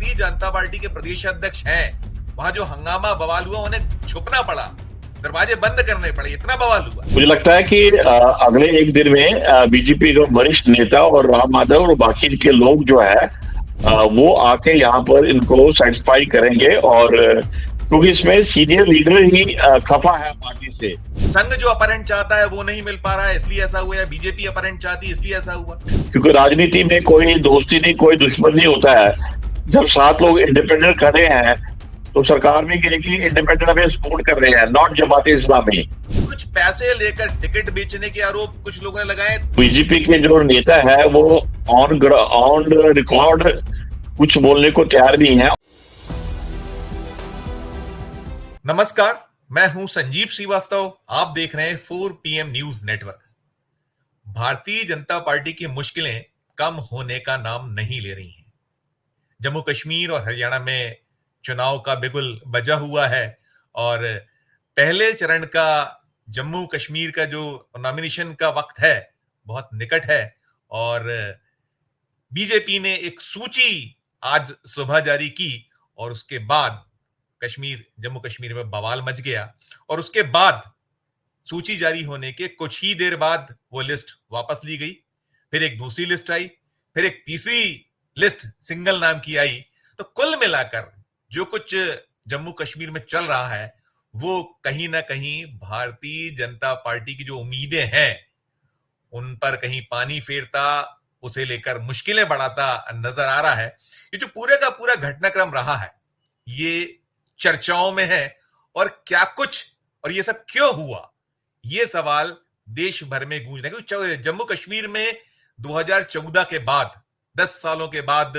Bharatiya Janata party के प्रदेश अध्यक्ष हैं, वहां जो हंगामा बवाल हुआ उन्हें छुपना पड़ा, दरवाजे बंद करने पड़े, इतना बवाल हुआ। मुझे लगता है कि अगले एक दिन में बीजेपी के वरिष्ठ नेता और राम माधव और बाकी के लोग जो है वो आके यहाँ पर इनको सेटिस्फाई करेंगे। और क्योंकि इसमें सीनियर लीडर ही खफा है पार्टी से। संघ जो अपहरण चाहता है वो नहीं मिल पा रहा है, इसलिए ऐसा हुआ, या बीजेपी अपहरण चाहती है इसलिए ऐसा हुआ। क्योंकि राजनीति में कोई दोस्ती नहीं, कोई दुश्मन नहीं होता है। जब 7 लोग इंडिपेंडेंट खड़े हैं तो सरकार भी कहेगी इंडिपेंडेंट हमें सपोर्ट कर रहे हैं, नॉट जमात इस्लामी। कुछ पैसे लेकर टिकट बेचने के आरोप कुछ लोगों ने लगाए। बीजेपी के जो नेता है वो ऑन रिकॉर्ड कुछ बोलने को तैयार नहीं है। नमस्कार, मैं हूं संजीव श्रीवास्तव, आप देख रहे हैं 4 PM news network. Bharatiya Janata party की मुश्किलें कम होने का नाम नहीं ले रही हैं। जम्मू कश्मीर और हरियाणा में चुनाव का बिगुल बजा हुआ है और पहले चरण का जम्मू कश्मीर का जो नॉमिनेशन का वक्त है बहुत निकट है। और बीजेपी ने एक सूची आज सुबह जारी की और उसके बाद जम्मू कश्मीर में बवाल मच गया। और उसके बाद सूची जारी होने के कुछ ही देर बाद वो लिस्ट वापस ली गई, फिर एक दूसरी लिस्ट आई, फिर एक तीसरी लिस्ट सिंगल नाम की आई। तो कुल मिलाकर जो कुछ जम्मू कश्मीर में चल रहा है वो कहीं ना कहीं भारतीय जनता पार्टी की जो उम्मीदें हैं उन पर कहीं पानी फेरता, उसे लेकर मुश्किलें बढ़ाता नजर आ रहा है। ये जो पूरे का पूरा घटनाक्रम रहा है ये चर्चाओं में है, और क्या कुछ और ये सब क्यों हुआ, ये सवाल देश भर में गूंज रहे हैं। क्योंकि जम्मू कश्मीर में 2014 के बाद 10 सालों के बाद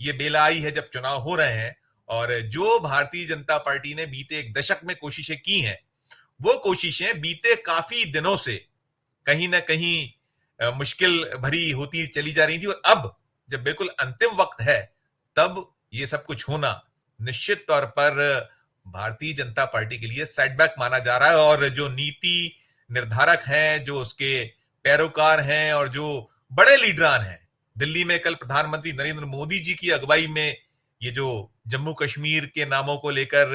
ये बेला आई है जब चुनाव हो रहे हैं। और जो भारतीय जनता पार्टी ने बीते एक दशक में कोशिशें की हैं वो कोशिशें बीते काफी दिनों से कहीं ना कहीं मुश्किल भरी होती चली जा रही थी। और अब जब बिल्कुल अंतिम वक्त है तब ये सब कुछ होना निश्चित तौर पर भारतीय जनता पार्टी के लिए सेटबैक माना जा रहा है। और जो नीति निर्धारक हैं, जो उसके पैरोकार हैं और जो बड़े लीडरान हैं, दिल्ली में कल प्रधानमंत्री नरेंद्र मोदी जी की अगुवाई में ये जो जम्मू कश्मीर के नामों को लेकर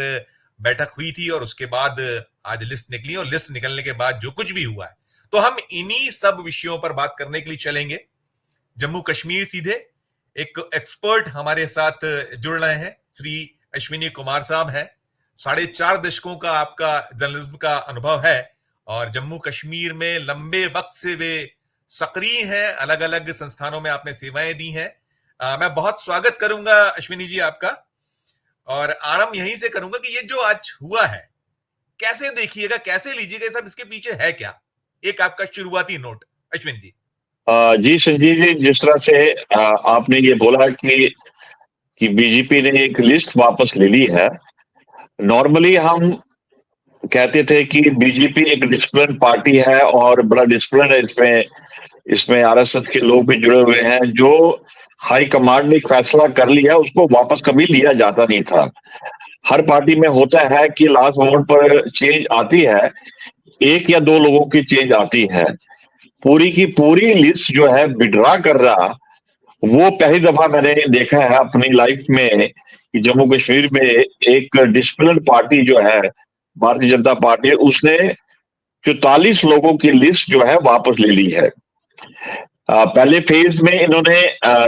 बैठक हुई थी और उसके बाद आज लिस्ट निकली, और लिस्ट निकलने के बाद जो कुछ भी हुआ है तो हम इन्हीं सब विषयों पर बात करने के लिए चलेंगे। जम्मू कश्मीर सीधे एक एक्सपर्ट हमारे साथ जुड़ रहे हैं, श्री अश्विनी कुमार साहब हैं। 4.5 दशकों का आपका जर्नलिज्म का अनुभव है और जम्मू कश्मीर में लंबे वक्त से वे सक्रिय हैं, अलग अलग संस्थानों में आपने सेवाएं दी हैं। मैं बहुत स्वागत करूंगा अश्विनी जी आपका, और आरंभ यहीं से करूंगा कि ये जो आज हुआ है कैसे देखिएगा, कैसे लीजिएगा, सब इसके पीछे है क्या? एक आपका शुरुआती नोट अश्विनी जी। जी संजीव जी, जिस तरह से आपने ये बोला कि बीजेपी ने एक लिस्ट वापस ले ली है। नॉर्मली हम कहते थे कि बीजेपी एक डिसिप्लिन पार्टी है और बड़ा डिसिप्लिन है इसमें। इसमें आरएसएस के लोग भी जुड़े हुए हैं। जो हाई कमांड ने एक फैसला कर लिया उसको वापस कभी लिया जाता नहीं था। हर पार्टी में होता है कि लास्ट मोमेंट पर चेंज आती है, 1 या 2 लोगों की चेंज आती है। पूरी की पूरी लिस्ट जो है विड्रॉ कर रहा, वो पहली दफा मैंने देखा है अपनी लाइफ में कि जम्मू कश्मीर में एक डिसिप्लिन पार्टी जो है भारतीय जनता पार्टी, उसने 44 लोगों की लिस्ट जो है वापस ले ली है। पहले फेज में इन्होंने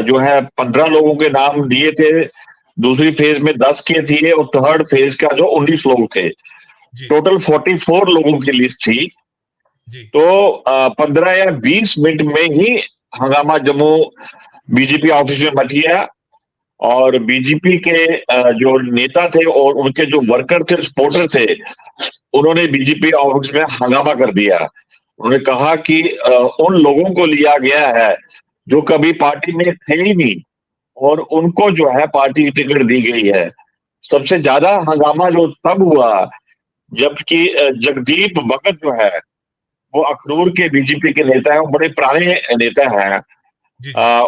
जो है 15 लोगों के नाम दिए थे, दूसरी फेज में 10 के थे और थर्ड फेज का जो 19 लोग थे, टोटल 44 लोगों की लिस्ट थी। जी। तो 15 या 20 मिनट में ही हंगामा जम्मू बीजेपी ऑफिस में मच गया और बीजेपी के जो नेता थे और उनके जो वर्कर थे, सपोर्टर थे, उन्होंने बीजेपी ऑफिस में हंगामा कर दिया। उन्होंने कहा कि उन लोगों को लिया गया है जो कभी पार्टी में थे ही नहीं और उनको जो है पार्टी की टिकट दी गई है। सबसे ज्यादा हंगामा जो तब हुआ जबकि जगदीप भगत जो है वो अखनूर के बीजेपी के नेता हैं, वो बड़े पुराने नेता हैं।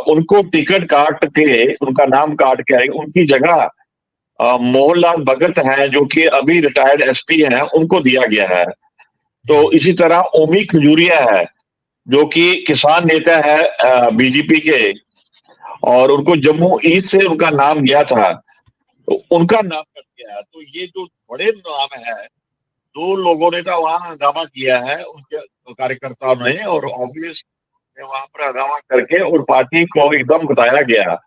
उनको टिकट काट के, उनका नाम काट के उनकी जगह मोहनलाल भगत हैं जो कि अभी रिटायर्ड एसपी हैं, उनको दिया गया है। तो इसी तरह ओमी खजूरिया है जो कि किसान नेता है बीजेपी के, और उनको जम्मू ईस्ट से उनका नाम गया था। तो उनका नाम कट गया है। तो ये जो बड़े नाम है, दो लोगों ने तो वहां हंगामा किया है, उनके कार्यकर्ताओं ने, और ऑफिस में वहां पर हंगामा करके और पार्टी को एकदम बताया गया।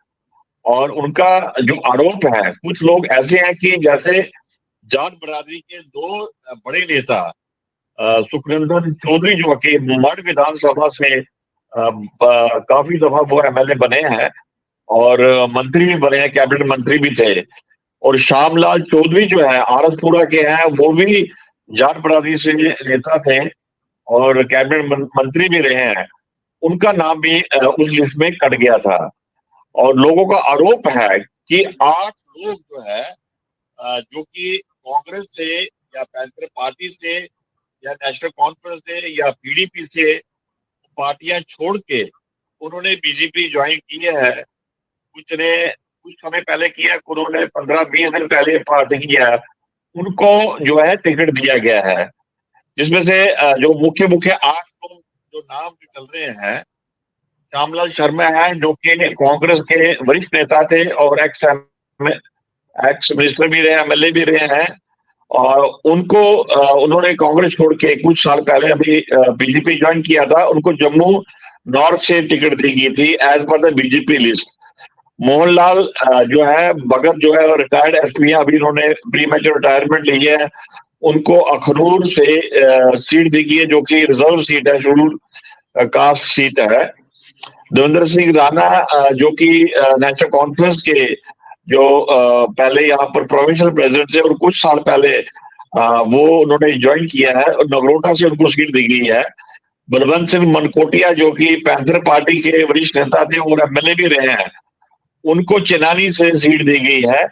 और उनका जो आरोप है, कुछ लोग ऐसे हैं कि जैसे जाट बिरादरी के दो बड़े नेता, सुखनंदन चौधरी जो कि मठ विधानसभा से काफी दफा वो एमएलए बने हैं और मंत्री भी बने हैं, कैबिनेट मंत्री भी थे। और श्यामलाल चौधरी जो है आरसपुरा के हैं, वो भी जाट बिरादरी से नेता थे और कैबिनेट मंत्री भी रहे हैं। उनका नाम भी उस लिस्ट में कट गया था। और लोगों का आरोप है कि 8 लोग जो है, जो कि कांग्रेस से या पैंथर पार्टी से या नेशनल कॉन्फ्रेंस से या पीडीपी से पार्टियां छोड़ के उन्होंने बीजेपी ज्वाइन की है। कुछ ने कुछ समय पहले किया, उन्होंने 15-20 दिन पहले पार्टी किया, उनको जो है टिकट दिया गया है। जिसमें से जो मुख्य मुख्य 8 लोग जो नाम जो चल रहे हैं, श्यामलाल शर्मा है जो कि कांग्रेस के वरिष्ठ नेता थे और एक्स मिनिस्टर भी रहे, एमएलए भी रहे हैं। और उनको उन्होंने कांग्रेस छोड़ के कुछ साल पहले अभी बीजेपी ज्वाइन किया था। उनको जम्मू नॉर्थ से टिकट दी गई थी as per the BJP list. Mohanlal जो है भगत जो है रिटायर्ड एसपी है, अभी इन्होंने प्री मैच्योर रिटायरमेंट ली है। उनको अखनूर से सीट दी गई है जो कि रिजर्व सीट है, शेड्यूल कास्ट सीट है। देवेंद्र सिंह राणा जो कि नेशनल कॉन्फ्रेंस के जो पहले यहाँ पर प्रोविंशियल प्रेसिडेंट थे और कुछ साल पहले वो उन्होंने ज्वाइन किया है और नगरोटा से उनको सीट दी गई है। बलवंत सिंह मनकोटिया जो कि पैंथर पार्टी के वरिष्ठ नेता थे और एमएलए भी रहे हैं, उनको चेनानी से सीट दी गई है।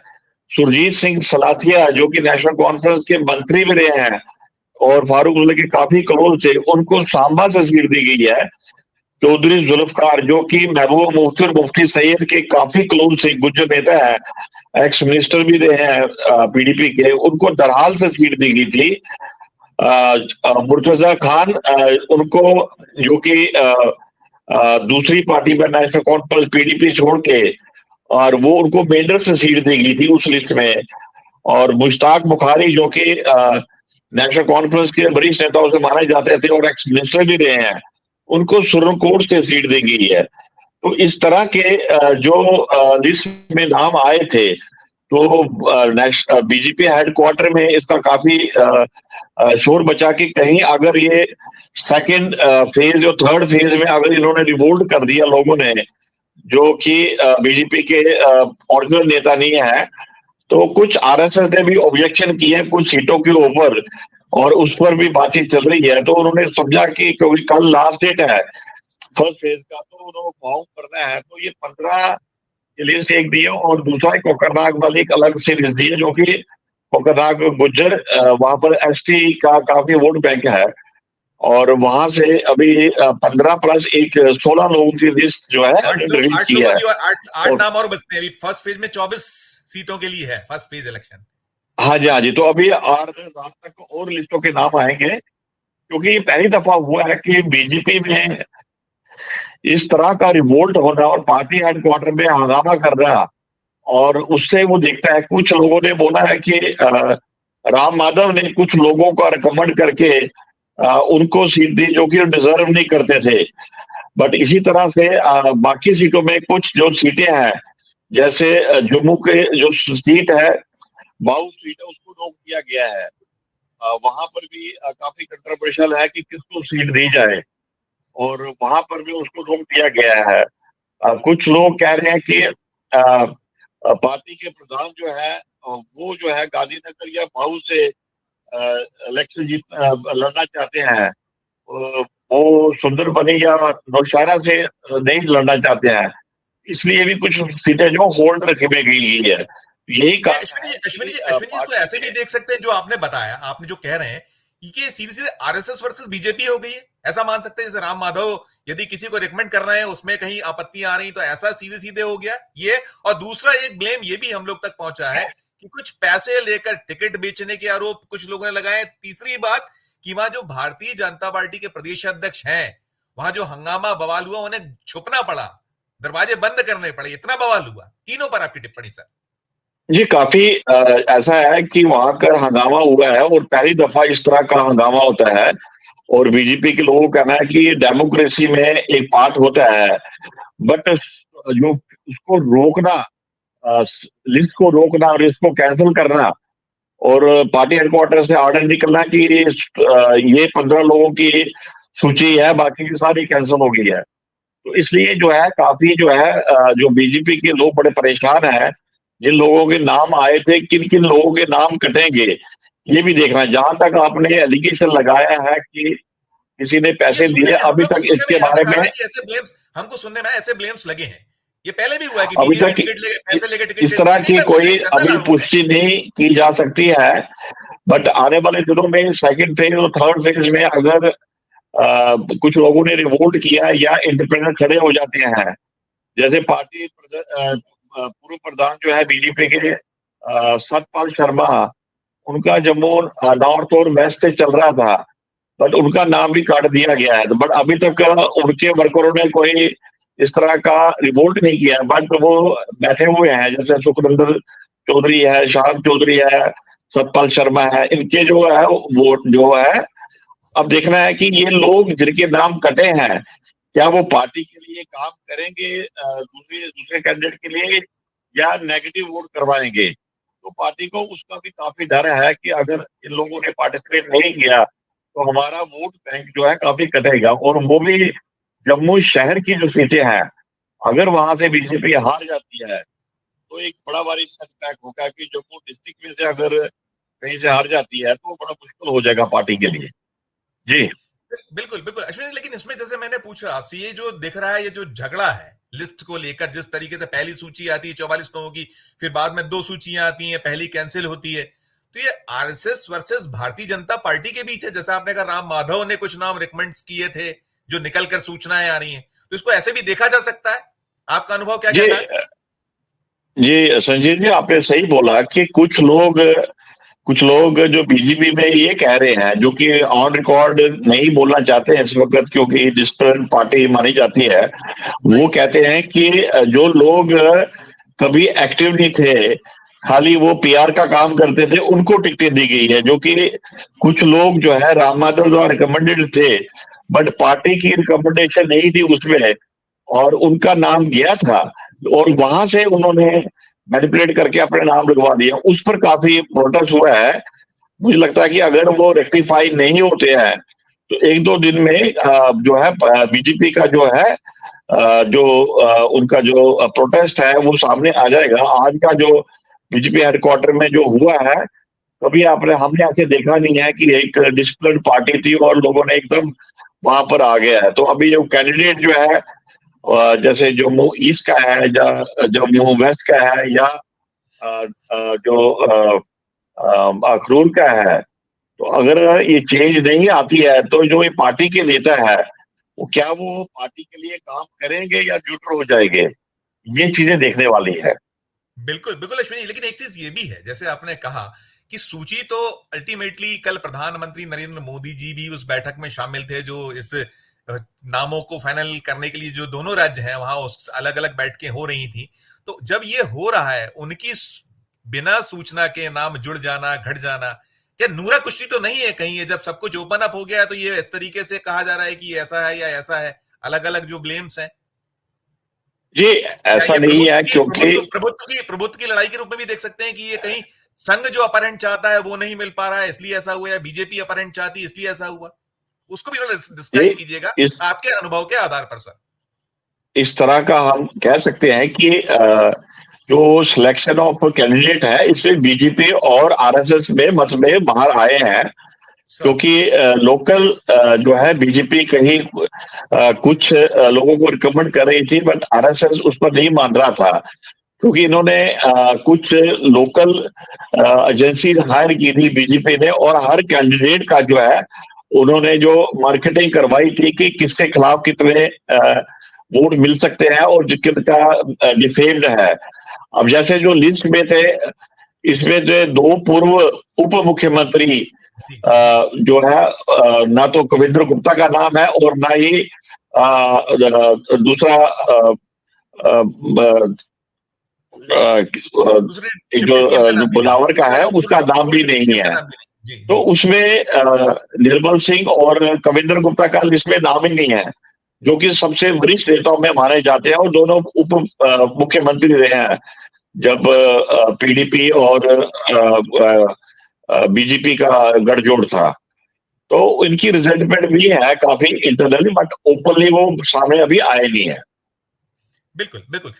सुरजीत सिंह सलाथिया जो कि नेशनल कॉन्फ्रेंस के मंत्री भी रहे हैं और फारूक अब्दुल्ला के काफी क्लोज थे, उनको सांबा से सीट दी गई है। चौधरी जुल्फकार जो कि महबूबा मुफ्ती और मुफ्ती सैयद के काफी क्लोज से गुज्जर नेता है, एक्स मिनिस्टर भी रहे हैं पीडीपी के, उनको दरहाल से सीट दी गई थी। मुर्तजा खान उनको जो कि दूसरी पार्टी में नेशनल कॉन्फ्रेंस पीडीपी छोड़ के, और वो उनको मेंढर से सीट दी गई थी उस लिस्ट में। और मुश्ताक बुखारी जो कि नेशनल कॉन्फ्रेंस के वरिष्ठ नेताओं से माने जाते थे और एक्स मिनिस्टर भी रहे हैं, उनको सुरनकोट से सीट दी गई है। तो इस तरह के जो लिस्ट में नाम आए थे, तो बीजेपी हेडक्वार्टर में इसका काफी शोर बचा कि कहीं अगर ये सेकंड फेज और थर्ड फेज में अगर इन्होंने रिवोल्ट कर दिया लोगों ने, जो कि बीजेपी के ओरिजिनल नेता नहीं है, तो कुछ आरएसएस ने भी ऑब्जेक्शन किए हैं कुछ सीटों के ऊपर और उस पर भी बातचीत चल रही है। तो उन्होंने समझा कि क्योंकि कल लास्ट डेट है फर्स्ट फेज का, तो उन्होंने फॉर्म करना है। तो ये 15 लिस्ट एक दी है और दूसरा एक कोकरनाग वाली एक अलग से लिस्ट दी है, जो कि कोकरनाग गुज्जर वहां पर एसटी का काफी वोट बैंक है। और वहां से अभी 15+1 16 लोगों की लिस्ट जो है रिलीज आठ की लोगों है। की और आठ और नाम और बचते हैं अभी। फर्स्ट फेज में 24 सीटों के लिए है फर्स्ट फेज इलेक्शन। हाँ जी, हाँ जी, तो अभी 8 दिन रात तक और लिस्टों के नाम आएंगे, क्योंकि ये पहली दफा हुआ है कि बीजेपी में इस तरह का रिवोल्ट हो रहा और पार्टी हेडक्वार्टर में हंगामा कर रहा। और उससे वो देखता है, कुछ लोगों ने बोला है कि राम माधव ने कुछ लोगों को रिकमेंड करके उनको सीट दी जो कि डिजर्व नहीं करते थे। बट इसी तरह से बाकी सीटों में कुछ जो सीटें हैं, जैसे जम्मू के जो सीट है, बाऊ सीट है, उसको रोक दिया गया है। वहां पर भी काफी कंट्रोवर्शियल है कि किसको सीट दी जाए, और वहां पर भी उसको रोक दिया गया है। कुछ लोग कह रहे हैं कि पार्टी के प्रधान जो है वो जो है गांधीनगर या भाऊ से इलेक्शन जीत लड़ना चाहते हैं। वो सुंदर बनी या नौशहरा से नहीं लड़ना चाहते हैं, इसलिए भी कुछ सीटें जो होल्ड रखी गई है। यही नहीं, कारण अश्विनी है जी, अश्विनी कि जी, अश्विनी जी, इसको पार्टी ऐसे भी के देख सकते हैं जो आपने बताया, आपने जो कह रहे हैं कि सीधे सीधे आरएसएस वर्सेस बीजेपी हो गई है, ऐसा मान सकते हैं। जैसे राम माधव यदि किसी को रिकमेंड कर रहे हैं, उसमें कहीं आपत्तियां आ रही तो ऐसा सीधे सीधे हो गया ये। और दूसरा एक ब्लेम ये भी हम लोग तक पहुंचा है कि कुछ पैसे लेकर टिकट बेचने के आरोप कुछ लोगों ने लगाए। तीसरी बात कि वहां जो भारतीय जनता पार्टी के प्रदेश अध्यक्ष हैं, वहां जो हंगामा बवाल हुआ, उन्हें छुपना पड़ा, दरवाजे बंद करने पड़े, इतना बवाल हुआ। तीनों पर आपकी टिप्पणी सर। जी, काफ़ी ऐसा है कि वहाँ का हंगामा हुआ है और पहली दफ़ा इस तरह का हंगामा होता है और बीजेपी के लोगों का कहना है कि डेमोक्रेसी में एक पार्ट होता है, बट जो उसको रोकना लिस्ट को रोकना और इसको कैंसल करना और पार्टी हेडक्वार्टर से ऑर्डर निकलना कि ये 15 लोगों की सूची है, बाकी की सारी कैंसल हो गई है। तो इसलिए जो है काफ़ी जो है जो बीजेपी के लोग बड़े परेशान हैं, जिन लोगों के नाम आए थे, किन-किन लोगों के नाम कटेंगे, ये भी देखना है। जहाँ तक आपने एलिगेशन लगाया है कि किसी ने ये पैसे सुनने दिए, में हम अभी लोग को तक सुनने में इसके यहाँ बारे तक आ में रहा है कि ऐसे ब्लेम्स हमको सुनने में ऐसे ब्लेम्स लगे हैं। ये पहले भी हुआ है कि अभी बीजेपी तक टिकट लेके इ पैसे लेके टिकट इस बेचती तरह है। नहीं, की मैं कोई वही जानना अभी चाह रहा हूँ मैं। पुष्टि नहीं की जा सकती है, बट आने वाले दिनों में सेकंड फेज़ और थर्ड फेज़ में अगर कुछ लोगों ने रिवोल्ट किया या इंडिपेंडेंट खड़े हो जाते हैं, जैसे पूर्व प्रधान जो है बीजेपी के सतपाल शर्मा, उनका जम्मू नॉर्थ और वेस्ट से चल रहा था, बट उनका नाम भी काट दिया गया है। बट अभी तक उनके वर्करों ने कोई इस तरह का रिवोल्ट नहीं किया, बट वो बैठे हुए हैं, जैसे सुखविंदर चौधरी है, शाहब चौधरी है, सतपाल शर्मा है, इनके जो है वो जो है अब देखना है कि ये लोग जिनके नाम कटे हैं, क्या वो पार्टी के लिए काम करेंगे दूसरे दूसरे कैंडिडेट के लिए या नेगेटिव वोट करवाएंगे। तो पार्टी को उसका भी काफी डर है कि अगर इन लोगों ने पार्टिसिपेट नहीं किया तो हमारा वोट बैंक जो है काफी कटेगा और वो भी जम्मू शहर की जो सीटें हैं, अगर वहां से बीजेपी हार जाती है तो एक बड़ा भारी सेटबैक होगा कि जम्मू डिस्ट्रिक्ट में से अगर कहीं से हार जाती है तो बड़ा मुश्किल हो जाएगा पार्टी के लिए। जी। बिल्कुल बिल्कुल अश्विनी, लेकिन इसमें जैसे मैंने पूछा आपसे, ये जो दिख रहा है, ये जो झगड़ा है लिस्ट को लेकर, जिस तरीके से पहली सूची आती है 44 लोगों की, फिर बाद में दो सूचियां आती हैं, पहली कैंसिल होती है, तो ये RSS versus Bharatiya Janata party के बीच है। जैसा आपने कहा, राम माधव ने कुछ नाम रिकमेंड्स किए थे जो निकल कर सूचनाएं आ रही हैं, तो इसको ऐसे भी देखा जा सकता है। आपका अनुभव क्या जी कहता है? जी संजीव जी, आपने सही बोला कि कुछ लोग जो बीजेपी में ये कह रहे हैं, जो कि ऑन रिकॉर्ड नहीं बोलना चाहते हैं इस वक्त क्योंकि डिस्टर्ब पार्टी मानी जाती है, वो राइट। कहते हैं कि जो लोग कभी एक्टिव नहीं थे, खाली वो पीआर का काम करते थे, उनको टिकटें दी गई है, जो कि कुछ लोग जो है राम माधव द्वारा रिकमेंडेड थे, बट पार्टी की रिकमेंडेशन नहीं थी उसमें और उनका नाम गया था और वहां से उन्होंने मैनिपुलेट करके अपने नाम लिखवा दिया। उस पर काफी प्रोटेस्ट हुआ है। मुझे लगता है कि अगर वो रेक्टिफाई नहीं होते हैं तो एक दो दिन में जो है बीजेपी का जो है जो उनका जो प्रोटेस्ट है वो सामने आ जाएगा। आज का जो बीजेपी हेडक्वार्टर में जो हुआ है, कभी आपने हमने ऐसे देखा नहीं है कि एक डिसिप्लिन पार्टी थी और लोगों ने एकदम वहां पर आ गया है। तो अभी जो कैंडिडेट जो है जैसे जम्मू ईस्ट का है या जम्मू वेस्ट का है या जो अखनूर का है, तो अगर ये चेंज नहीं आती है तो जो ये पार्टी के नेता है वो क्या वो पार्टी के लिए काम करेंगे या न्यूट्रल हो जाएंगे, ये चीजें देखने वाली है। बिल्कुल बिल्कुल अश्विनी, लेकिन एक चीज ये भी है, जैसे आपने कहा कि सूची तो अल्टीमेटली कल प्रधानमंत्री नरेंद्र मोदी जी भी उस बैठक में शामिल थे, जो इस नामों को फाइनल करने के लिए जो दोनों राज्य हैं वहां उस अलग अलग बैठकें हो रही थी। तो जब ये हो रहा है, उनकी बिना सूचना के नाम जुड़ जाना, घट जाना, क्या नूरा कुश्ती तो नहीं है कहीं? ये जब सब कुछ ओपन अप हो गया है तो ये इस तरीके से कहा जा रहा है कि ऐसा है या ऐसा है, अलग अलग जो ब्लेम्स हैं, ये क्या ऐसा ये नहीं है क्योंकि प्रभुत्व की लड़ाई के रूप में भी देख सकते हैं कि ये कहीं संघ जो अपहरण चाहता है वो नहीं मिल पा रहा है इसलिए ऐसा हुआ, या बीजेपी अपहरण चाहती है इसलिए ऐसा हुआ? उसको भी ये डिस्क्राइब कीजिएगा इस आपके अनुभव के आधार पर सर। इस तरह का हम कह सकते हैं कि जो सिलेक्शन ऑफ कैंडिडेट है इसमें बीजेपी और आरएसएस में मतभेद बाहर आए हैं सर। क्योंकि लोकल जो है बीजेपी कहीं कुछ लोगों को रिकमेंड कर रही थी बट आरएसएस उस पर नहीं मान रहा था क्योंकि इन्होंने कुछ लोकल एजेंसी हायर की थी बीजेपी ने और हर कैंडिडेट का जो है उन्होंने जो मार्केटिंग करवाई थी कि किसके खिलाफ कितने वोट मिल सकते हैं और किनका डिफेम्ड है। अब जैसे जो लिस्ट में थे इसमें जो दो पूर्व उप मुख्यमंत्री जी जी। जो है ना तो कविंद्र गुप्ता का नाम है और ना ही दूसरा दूसरे एक डिप्टी सीएम का जो नाम भी नहीं, मुनावर का दूसरे है जो उसका पूर्व नाम पूर्व भी डिप्टी नहीं सीएम का है। नाम भी नहीं। जी तो जी। उसमें निर्मल सिंह और कविंद्र गुप्ता का इसमें नाम ही नहीं है, जो कि सबसे वरिष्ठ नेताओं में माने जाते हैं और दोनों उप मुख्यमंत्री रहे हैं जब पीडीपी और बीजेपी का गठजोड़ था। तो इनकी रिजेंटमेंट भी है काफी इंटरनली, बट ओपनली वो सामने अभी आए नहीं है। बिल्कुल बिल्कुल।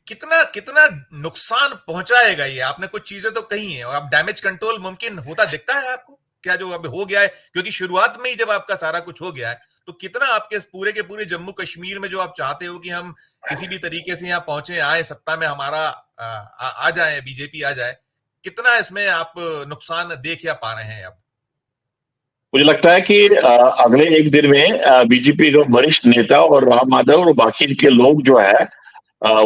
कितना कितना नुकसान पहुंचाएगा ये, आपने कुछ चीजें तो कही हैं, और अब डैमेज कंट्रोल मुमकिन होता दिखता है आपको क्या, जो अब हो गया है, क्योंकि शुरुआत में ही जब आपका सारा कुछ हो गया है, तो कितना आपके पूरे के पूरे जम्मू कश्मीर में जो आप चाहते हो कि हम किसी भी तरीके से यहाँ पहुंचे, आए सत्ता में हमारा आ जाए, बीजेपी आ जाए, कितना इसमें आप नुकसान देख या पा रहे हैं अब? मुझे लगता है कि अगले एक दिन में बीजेपी के वरिष्ठ नेता और राम माधव और बाकी के लोग जो है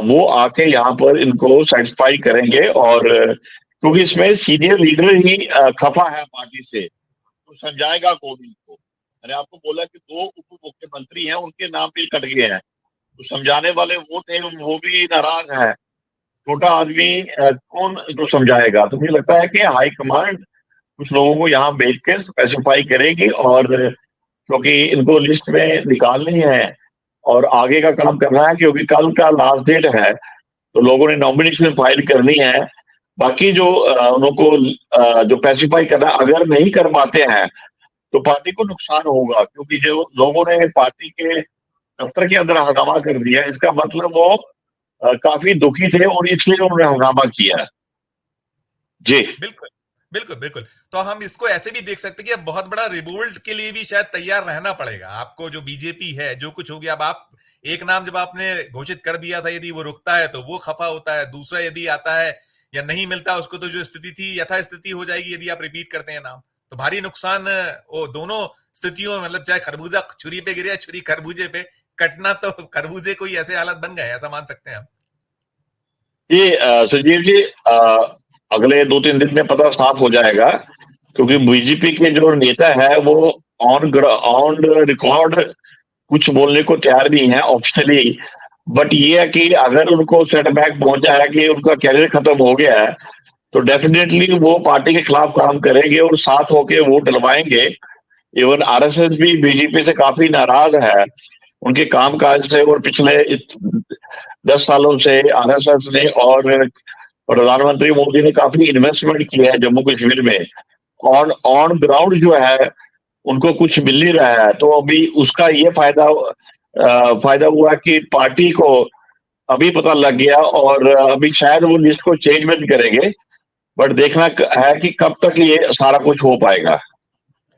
वो आके यहाँ पर इनको सेटिस्फाई करेंगे। और क्योंकि इसमें सीनियर लीडर ही खफा है पार्टी से, तो समझाएगा कौन इनको। मैंने आपको बोला कि दो उप मुख्यमंत्री हैं, उनके नाम भी कट गए हैं, तो समझाने वाले वो थे, वो भी नाराज है। छोटा आदमी कौन इनको समझाएगा? तो मुझे लगता है कि हाईकमांड कुछ लोगों को यहाँ भेज के स्पेसिफाई करेगी, और क्योंकि इनको लिस्ट में निकालनी है और आगे का काम करना है, क्योंकि कल का लास्ट डेट है, तो लोगों ने नॉमिनेशन फाइल करनी है। बाकी जो उनको जो स्पेसिफाई करना, अगर नहीं कर पाते हैं तो पार्टी को नुकसान होगा, क्योंकि जो लोगों ने पार्टी के दफ्तर के अंदर हंगामा कर दिया, इसका मतलब वो काफी दुखी थे और इसलिए उन्होंने हंगामा किया। जी। बिल्कुल बिल्कुल बिल्कुल। तो हम इसको ऐसे भी देख सकते हैं कि अब बहुत बड़ा रिवोल्ट के लिए भी शायद तैयार रहना पड़ेगा आपको, जो बीजेपी है, जो कुछ हो गया। अब आप एक नाम जब आपने घोषित कर दिया था, यदि वो रुकता है तो वो खफा होता है, दूसरा यदि आता है या नहीं मिलता उसको, तो जो स्थिति थी यथा स्थिति हो जाएगी यदि आप रिपीट करते हैं नाम, तो भारी नुकसान वो दोनों स्थितियों में, मतलब चाहे खरबूजा छुरी पे गिरे या छुरी खरबूजे पे, कटना तो खरबूजे को ही, ऐसे हालत बन गए, ऐसा मान सकते हैं हम। ये संजीव जी, अगले 2-3 दिन में पता साफ हो जाएगा, क्योंकि जी बीजेपी के जो नेता है वो ऑन रिकॉर्ड कुछ बोलने को तैयार नहीं है ऑप्शनली। बट ये है कि अगर उनको सेटबैक पहुंचा है कि उनका कैरियर खत्म हो गया है, तो डेफिनेटली वो पार्टी के खिलाफ काम करेंगे और साथ होके वोट डलवाएंगे। इवन आरएसएस भी बीजेपी से काफी नाराज है उनके कामकाज से, और पिछले 10 सालों से आरएसएस ने और प्रधानमंत्री मोदी ने काफी इन्वेस्टमेंट किया है जम्मू कश्मीर में। ऑन ऑन ग्राउंड जो है उनको कुछ मिल नहीं रहा है, तो अभी उसका ये फायदा हुआ कि पार्टी को अभी पता लग गया, और अभी शायद वो लिस्ट को चेंज भी करेंगे। बट देखना है कि कब तक ये सारा कुछ हो पाएगा।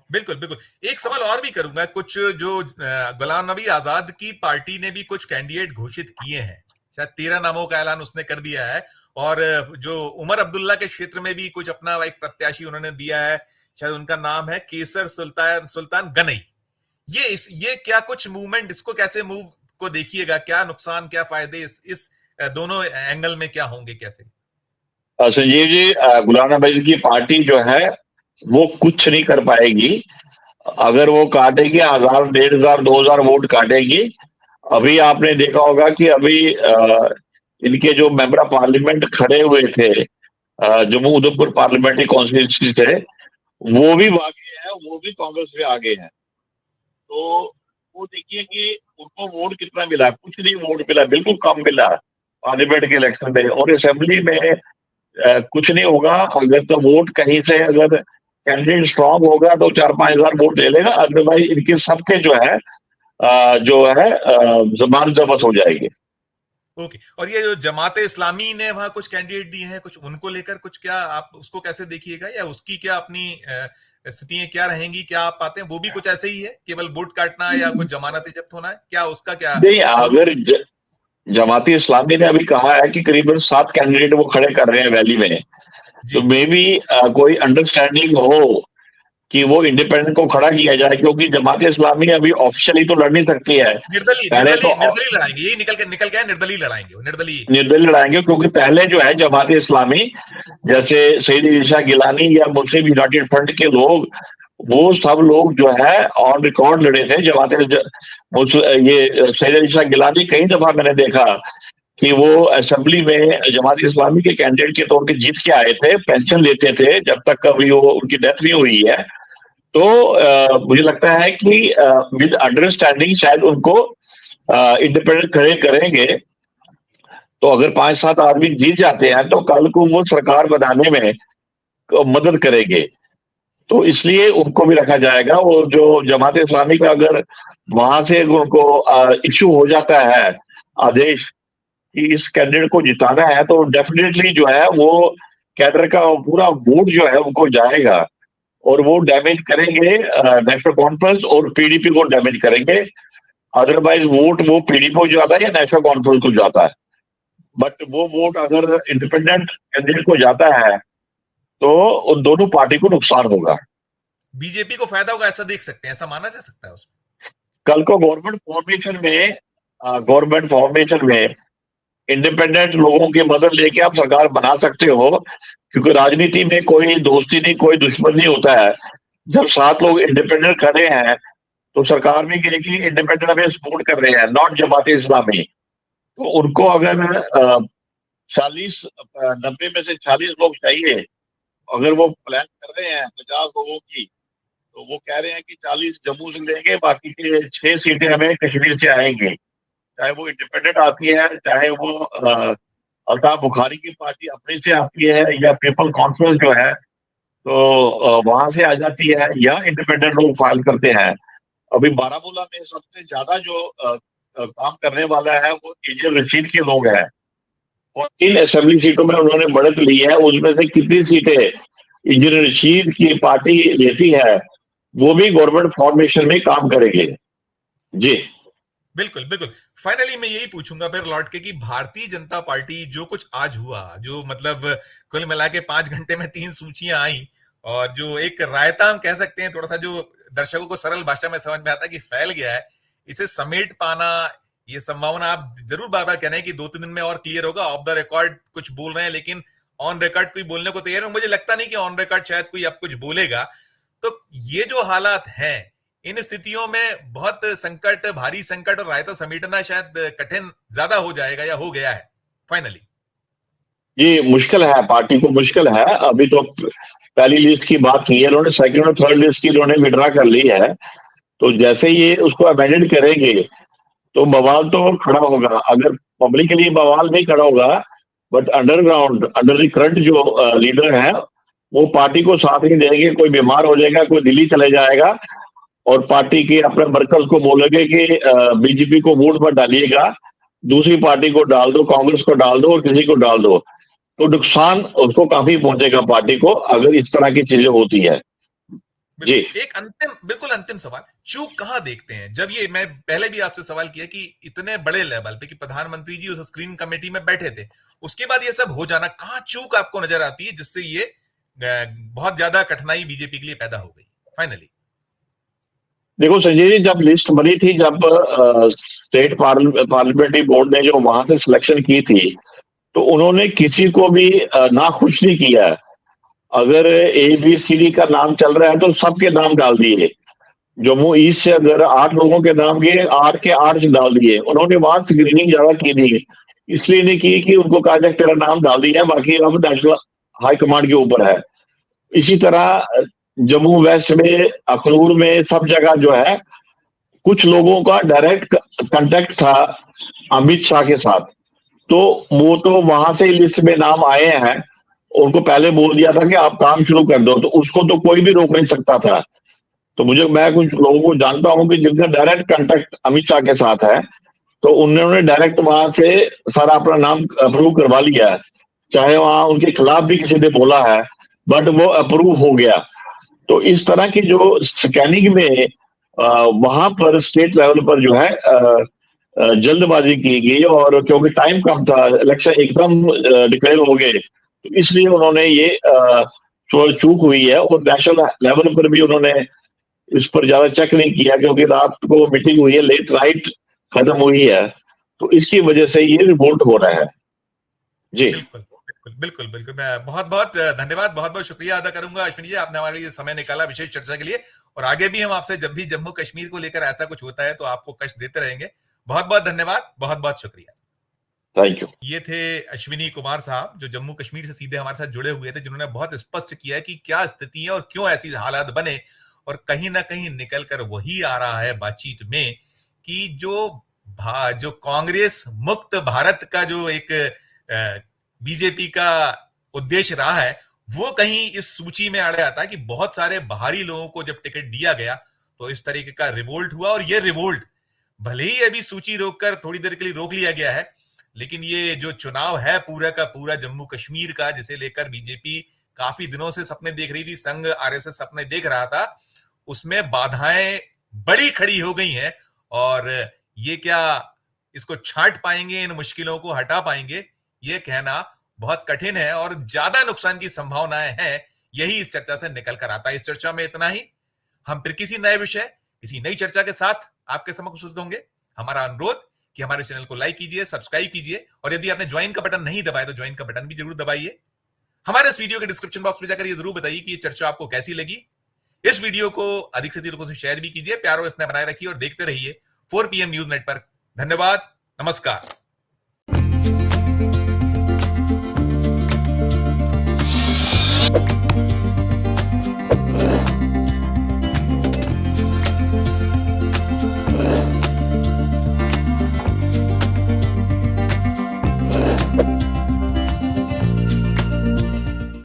बिल्कुल बिल्कुल। एक सवाल और भी करूंगा, कुछ जो गुलाम नबी आजाद की पार्टी ने भी कुछ कैंडिडेट घोषित किए हैं, शायद 13 नामों का ऐलान उसने कर दिया है, और जो उमर अब्दुल्ला के क्षेत्र में भी कुछ अपना एक प्रत्याशी उन्होंने दिया है, शायद उनका नाम है केसर सुल्तान सुल्तान गनई। ये क्या कुछ मूवमेंट, इसको कैसे मूव को देखिएगा, क्या नुकसान क्या फायदे इस दोनों एंगल में क्या होंगे, कैसे? संजीव जी, गुलाम नबी की पार्टी जो है वो कुछ नहीं कर पाएगी। अगर वो काटेगी 1000, 1500, 2000 वोट काटेगी। अभी आपने देखा होगा कि अभी इनके जो मेंबर ऑफ पार्लियामेंट खड़े हुए थे जम्मू उधमपुर पार्लियामेंट्री कॉन्स्टिट्यूंसी से, वो भी भागे हैं, वो भी कांग्रेस में आगे हैं। तो वो देखिए कि उनको वोट कितना मिला, कुछ नहीं वोट मिला, बिल्कुल कम मिला पार्लियामेंट के इलेक्शन में। और असेंबली में कुछ नहीं होगा। अगर तो वोट कहीं से अगर कैंडिडेट स्ट्रांग होगा तो 4-5 हजार वोट ले लेगा, अदरवाइज इनके सबके जो है जबान जब्त हो जाएगी। ओके। और ये जो जमाते इस्लामी ने वहां कुछ कैंडिडेट दिए हैं, कुछ उनको लेकर कुछ, क्या आप उसको कैसे देखिएगा, या उसकी क्या अपनी स्थितियां क्या रहेंगी, क्या आप पाते हैं वो भी कुछ ऐसे ही है, केवल वोट काटना है या कुछ जमानतें जब्त होना है, क्या उसका क्या नहीं, स्वरूप? अगर जमाती इस्लामी ने अभी कहा है कि करीबन 7 कैंडिडेट वो खड़े कर रहे हैं वैली में, तो जी। मे बी कोई अंडरस्टैंडिंग हो कि वो इंडिपेंडेंट को खड़ा किया जाए, क्योंकि जमात इस्लामी अभी ऑफिशियली तो लड़ नहीं सकती है। निर्दलीय पहले तो निर्दलीय निर्दलीय लड़ाएंगे, यही निकल के निर्दलीय लड़ाएंगे, वो निर्दलीय। निर्दलीय लड़ाएंगे, क्योंकि पहले जो है जमात इस्लामी, जैसे सईद ईसा गिलानी या मुस्लिम यूनाइटेड फ्रंट के लोग, वो सब लोग जो है ऑन रिकॉर्ड लड़े थे। ये सईद ईसा गिलानी कई दफा मैंने देखा कि वो असेंबली में जमात इस्लामी के कैंडिडेट के तौर पे जीत के आए थे, पेंशन लेते थे जब तक कभी वो उनकी डेथ नहीं हुई है। तो मुझे लगता है कि विद अंडरस्टैंडिंग शायद उनको इंडिपेंडेंट खड़े करेंगे। तो अगर 5-7 आदमी जीत जाते हैं तो कल को वो सरकार बनाने में मदद करेंगे। तो इसलिए उनको भी रखा जाएगा। और जो जमात इस्लामी का अगर वहां से उनको इश्यू हो जाता है आदेश कि इस कैंडिडेट को जिताना है, तो डेफिनेटली जो है वो कैडर का पूरा वोट जो है उनको जाएगा और वो डैमेज करेंगे नेशनल कॉन्फ्रेंस और पीडीपी को डैमेज करेंगे। अदरवाइज वोट वो पीडीपी को जाता है या नेशनल कॉन्फ्रेंस को जाता है, बट वो वोट अगर इंडिपेंडेंट कैंडिडेट को जाता है तो उन दोनों पार्टी को नुकसान होगा। बीजेपी को फायदा होगा, ऐसा देख सकते हैं, ऐसा माना जा सकता है उसमें। कल को गवर्नमेंट फॉर्मेशन में इंडिपेंडेंट लोगों की मदद लेके आप सरकार बना सकते हो, क्योंकि राजनीति में कोई दोस्ती नहीं, कोई दुश्मन नहीं होता है। जब 7 लोग इंडिपेंडेंट खड़े हैं तो सरकार भी कहेगी इंडिपेंडेंट हमें सपोर्ट कर रहे हैं, नॉट जमात इस्लामी। तो उनको अगर 90 में से 40 लोग चाहिए, अगर वो प्लान कर रहे हैं 50 लोगों की, तो वो कह रहे हैं कि 40 जम्मू से लेंगे, बाकी के 6 सीटें हमें कश्मीर से आएंगी। चाहे वो इंडिपेंडेंट आती है, चाहे वो अल्ताफ बुखारी की पार्टी अपने से आती है, या पीपल कॉन्फ्रेंस जो है तो वहां से आ जाती है, या इंडिपेंडेंट लोग फाइल करते हैं। अभी बारामूला में सबसे ज्यादा जो काम करने वाला है वो इंजीनियर रशीद के लोग हैं, और 3 असेंबली सीटों में उन्होंने बढ़त ली है। उसमें से कितनी सीटें इंजीनियर रशीद की पार्टी लेती है, वो भी गवर्नमेंट फॉर्मेशन में काम करेंगे। जी बिल्कुल बिल्कुल। फाइनली मैं यही पूछूंगा फिर लौट के कि भारतीय जनता पार्टी जो कुछ आज हुआ, जो मतलब कुल मिला के 5 घंटे में 3 सूचियां आई, और जो एक रायता हम कह सकते हैं, थोड़ा सा जो दर्शकों को सरल भाषा में समझ में आता है कि फैल गया है, इसे समेट पाना, ये संभावना आप जरूर बार बार कह रहे हैं कि 2-3 दिन में और क्लियर होगा। ऑफ द रिकॉर्ड कुछ बोल रहे हैं, लेकिन ऑन रिकॉर्ड कोई बोलने को तैयार है, मुझे लगता नहीं कि ऑन रिकॉर्ड शायद कोई अब कुछ बोलेगा। तो ये जो हालात हैं, इन स्थितियों में बहुत संकट, भारी संकट और रायता समेटना शायद कठिन ज्यादा हो जाएगा या हो गया है फाइनली। जी, मुश्किल है, पार्टी को मुश्किल है। अभी तो पहली लिस्ट की बात की है इन्होंने, सेकंड और थर्ड लिस्ट की इन्होंने विड्रा कर ली है। तो जैसे ये उसको अमेंडेड करेंगे तो बवाल तो खड़ा होगा। अगर पब्लिक के लिए बवाल नहीं खड़ा होगा, but underground under the current जो लीडर है वो पार्टी को साथ नहीं देंगे। कोई बीमार हो जाएगा, कोई दिल्ली चले जाएगा, और पार्टी के अपने वर्कर्स को बोलेंगे कि बीजेपी को वोट मत डालिएगा, दूसरी पार्टी को डाल दो, कांग्रेस को डाल दो और किसी को डाल दो। तो नुकसान उसको काफी पहुंचेगा पार्टी को, अगर इस तरह की चीजें होती है। जी एक अंतिम, बिल्कुल अंतिम सवाल, चूक कहां देखते हैं? जब ये, मैं पहले भी आपसे सवाल किया कि इतने बड़े लेवल पे कि प्रधानमंत्री जी उस स्क्रीन कमेटी में बैठे थे, उसके बाद ये सब हो जाना, कहां चूक आपको नजर आती है जिससे ये बहुत ज्यादा कठिनाई बीजेपी के लिए पैदा हो गई फाइनली? देखो संजय जी, जब लिस्ट बनी थी, जब स्टेट पार्लियामेंट्री बोर्ड ने जो वहां से सिलेक्शन की थी, तो उन्होंने किसी को भी नाखुश नहीं किया। अगर ABCD का नाम चल रहा है तो सबके नाम डाल दिए। जम्मू ईस्ट से अगर 8 लोगों के नाम गए, 8 के 8 डाल दिए। उन्होंने वहां स्क्रीनिंग ज्यादा की थी, इसलिए नहीं की कि उनको कहा जाए तेरा नाम डाल दिया, बाकी अब नेशनल हाईकमांड के ऊपर है। इसी तरह जम्मू वेस्ट में, अखनूर में, सब जगह जो है कुछ लोगों का डायरेक्ट कांटेक्ट था अमित शाह के साथ, तो वो तो वहां से ही लिस्ट में नाम आए हैं। उनको पहले बोल दिया था कि आप काम शुरू कर दो, तो उसको तो कोई भी रोक नहीं सकता था। तो मैं कुछ लोगों को जानता हूं कि जिनका डायरेक्ट कांटेक्ट अमित शाह के साथ है, तो उन्होंने डायरेक्ट वहां से सारा अपना नाम अप्रूव करवा लिया है। चाहे वहां उनके खिलाफ भी किसी ने बोला है, बट वो अप्रूव हो गया। तो इस तरह की जो स्कैनिंग में वहां पर स्टेट लेवल पर जो है जल्दबाजी की गई, और क्योंकि टाइम कम था, इलेक्शन एकदम डिक्लेयर हो गए, तो इसलिए उन्होंने ये चूक हुई है। और नेशनल लेवल पर भी उन्होंने इस पर ज्यादा चेक नहीं किया, क्योंकि रात को मीटिंग हुई है, लेट नाइट खत्म हुई है, तो इसकी वजह से ये रिवोल्ट हो रहा है। जी बिल्कुल बिल्कुल बिल्कुल बिल्कुल। मैं बहुत बहुत धन्यवाद, बहुत बहुत शुक्रिया अदा करूंगा अश्विनी जी, आपने हमारे लिए समय निकाला विशेष चर्चा के लिए। और आगे भी हम आपसे जब भी जम्मू कश्मीर को लेकर ऐसा कुछ होता है तो आपको कष्ट देते रहेंगे। बहुत बहुत धन्यवाद, बहुत बहुत शुक्रिया। Thank you. ये थे अश्विनी कुमार साहब, जो जम्मू कश्मीर से सीधे हमारे साथ जुड़े हुए थे, जिन्होंने बहुत स्पष्ट किया है कि क्या स्थिति है और क्यों ऐसी हालात बने, और कहीं ना कहीं निकल कर वही आ रहा है बातचीत में कि जो कांग्रेस मुक्त भारत का जो एक बीजेपी का उद्देश्य रहा है, वो कहीं इस सूची में आ जाता है कि बहुत सारे बाहरी लोगों को जब टिकट दिया गया तो इस तरीके का रिवोल्ट हुआ। और ये रिवोल्ट भले ही अभी सूची रोककर थोड़ी देर के लिए रोक लिया गया है, लेकिन ये जो चुनाव है पूरा का पूरा जम्मू कश्मीर का, जिसे लेकर बीजेपी काफी दिनों से सपने देख रही थी, संघ आरएसएस सपने देख रहा था, उसमें बाधाएं बड़ी खड़ी हो गई हैं। और ये क्या इसको छांट पाएंगे, इन मुश्किलों को हटा पाएंगे, ये कहना बहुत कठिन है और ज्यादा नुकसान की संभावनाएं हैं। यही इस चर्चा से निकल कर आता है। इस चर्चा में इतना ही। हम फिर किसी नए विषय, किसी नई चर्चा के साथ आपके समक्ष उपस्थित होंगे। हमारा अनुरोध कि हमारे चैनल को लाइक कीजिए, सब्सक्राइब कीजिए, और यदि आपने ज्वाइन का बटन नहीं दबाया तो ज्वाइन का बटन भी जरूर दबाइए। हमारे इस वीडियो के डिस्क्रिप्शन बॉक्स में जाकर ये जरूर बताइए कि ये चर्चा आपको कैसी लगी। इस वीडियो को अधिक से अधिक लोगों से शेयर भी कीजिए। प्यार और स्नेह बनाए रखिए और देखते रहिए 4 PM न्यूज नेटवर्क। धन्यवाद, नमस्कार।